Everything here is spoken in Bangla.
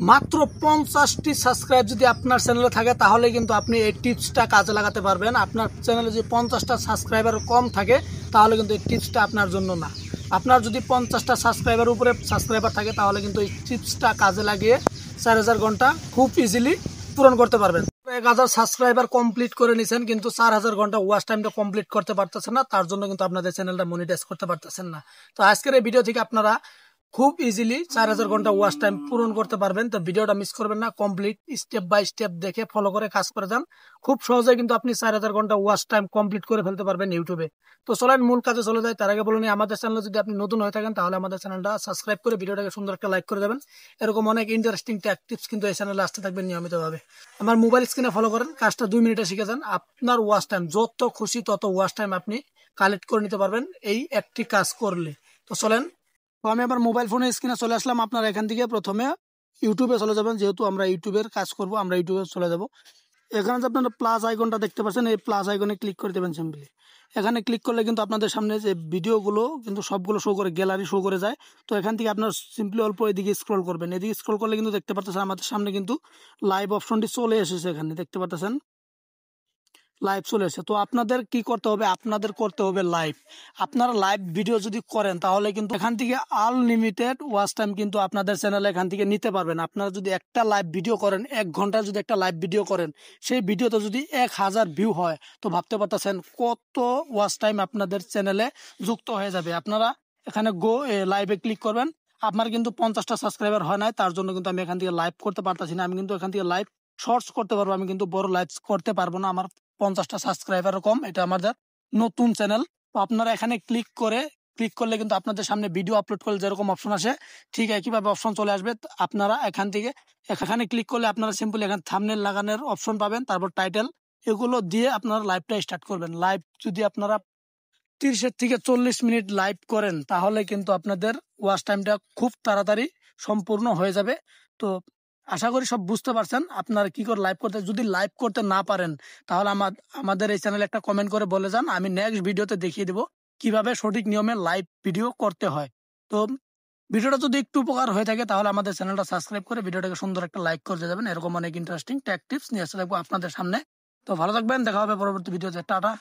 মাত্র 50টি সাবস্ক্রাইব যদি আপনার চ্যানেলে থাকে তাহলে কিন্তু আপনি এই টিপসটা কাজে লাগাতে পারবেন। আপনার চ্যানেলে যদি 50টা সাবস্ক্রাইবার কম থাকে তাহলে কিন্তু এই টিপসটা আপনার জন্য না। আপনার যদি 50টা সাবস্ক্রাইবার উপরে সাবস্ক্রাইবার থাকে তাহলে কিন্তু এই টিপসটা কাজে লাগিয়ে 4000 ঘন্টা খুব ইজিলি পূরণ করতে পারবেন। 1000 সাবস্ক্রাইবার কমপ্লিট করে নিছেন কিন্তু 4000 ঘন্টা ওয়াচ টাইমটা কমপ্লিট করতে পারতেছেন না, তার জন্য কিন্তু আপনাদের চ্যানেলটা মনিটাইজ করতে পারতেছেন না। তো আজকের এই ভিডিও থেকে আপনারা খুব ইজিলি 4000 ঘন্টা ওয়াচ টাইম পূরণ করতে পারবেন। তো ভিডিওটা মিস করবেন না, কমপ্লিট স্টেপ বাই স্টেপ দেখে ফলো করে কাজ করে যান। খুব সহজে কিন্তু আপনি 4000 ঘন্টা ওয়াচ টাইম কমপ্লিট করে ফেলতে পারবেন ইউটিউবে। তো চলেন মূল কাজে চলে যায়। তার আগে বলুন, আমাদের চ্যানেলে যদি আপনি নতুন হয়ে থাকেন তাহলে আমাদের চ্যানেলটা সাবস্ক্রাইব করে ভিডিওটাকে সুন্দর একটা লাইক করে দেবেন। এরকম অনেক ইন্টারেস্টিং টিপস কিন্তু এই চ্যানেলে আসতে থাকবে নিয়মিতভাবে। আমার মোবাইল স্ক্রিনে ফলো করেন, কাজটা 2 মিনিটে শিখে যান। আপনার ওয়াচ টাইম যত খুশি তত ওয়াচ টাইম আপনি কালেক্ট করে নিতে পারবেন এই একটি কাজ করলে। তো চলেন, তো আমি আবার মোবাইল ফোনের স্ক্রিনে চলে আসলাম। আপনারা এখান থেকে প্রথমে ইউটিউবে চলে যাবেন, যেহেতু আমরা ইউটিউবের কাজ করব আমরা ইউটিউবে চলে যাব। এখানে যে আপনারা প্লাস আইকনটা দেখতে পাচ্ছেন, এই প্লাস আইকনে ক্লিক করে দেবেন সিম্পলি। এখানে ক্লিক করলে কিন্তু আপনাদের সামনে যে ভিডিওগুলো কিন্তু সবগুলো শো করে, গ্যালারি শো করে যায়। তো এখান থেকে আপনার সিম্পলি অল্প এদিকে স্ক্রল করবেন। এদিকে স্ক্রল করলে কিন্তু দেখতে পাচ্ছেন আমাদের সামনে কিন্তু লাইভ অপশনটি চলে এসেছে। এখানে দেখতে পাচ্ছেন লাইভ চলে এসেছে। তো আপনাদের কি করতে হবে, আপনাদের করতে হবে লাইভ। আপনারা লাইভ ভিডিও যদি করেন তাহলে কিন্তু এখান থেকে আনলিমিটেড ওয়াচ টাইম কিন্তু আপনাদের চ্যানেলে এখান থেকে নিতে পারবেন। আপনারা যদি একটা লাইভ ভিডিও করেন, 1 ঘন্টা যদি একটা লাইভ ভিডিও করেন, সেই ভিডিওতে যদি 1000 ভিউ হয় তো ভাবতে পারতেছেন কত ওয়াচ টাইম আপনাদের চ্যানেলে যুক্ত হয়ে যাবে। আপনারা এখানে গো লাইভে ক্লিক করবেন। আপনার কিন্তু 50টা সাবস্ক্রাইবার হয় নাই, তার জন্য কিন্তু আমি এখান থেকে লাইভ করতে পারতেছি না। আমি কিন্তু এখান থেকে লাইভ শর্টস করতে পারবো, আমি কিন্তু বড় লাইভ করতে পারবো না। আমার 50টা সাবস্ক্রাইবার কম, এটা আমাদের নতুন চ্যানেল। তো আপনারা এখানে ক্লিক করলে কিন্তু আপনাদের সামনে ভিডিও আপলোড করলে যেরকম অপশন আসে ঠিক একইভাবে অপশন চলে আসবে। আপনারা এখান থেকে এখানে ক্লিক করলে আপনারা সিম্পলি এখানে থাম্বনেল লাগানোর অপশন পাবেন, তারপর টাইটেল, এগুলো দিয়ে আপনারা লাইভটা স্টার্ট করবেন। লাইভ যদি আপনারা 30 থেকে 40 মিনিট লাইভ করেন তাহলে কিন্তু আপনাদের ওয়াচ টাইমটা খুব তাড়াতাড়ি সম্পূর্ণ হয়ে যাবে। তো আশা করি সব বুঝতে পারছেন আপনারা কি করে লাইভ করতে। যদি লাইভ করতে না পারেন তাহলে আমাদের এই চ্যানেলে একটা কমেন্ট করে বলে যান, আমি নেক্সট ভিডিওতে দেখিয়ে দেবো কিভাবে সঠিক নিয়মে লাইভ ভিডিও করতে হয়। তো ভিডিওটা যদি একটু উপকার হয়ে থাকে তাহলে আমাদের চ্যানেলটা সাবস্ক্রাইব করে ভিডিওটাকে সুন্দর একটা লাইক করে যাবেন। এরকম অনেক ইন্টারেস্টিং টেক টিপস নিয়ে আসতে থাকবো আপনাদের সামনে। তো ভালো থাকবেন, দেখা হবে পরবর্তী ভিডিওতে। টাটা।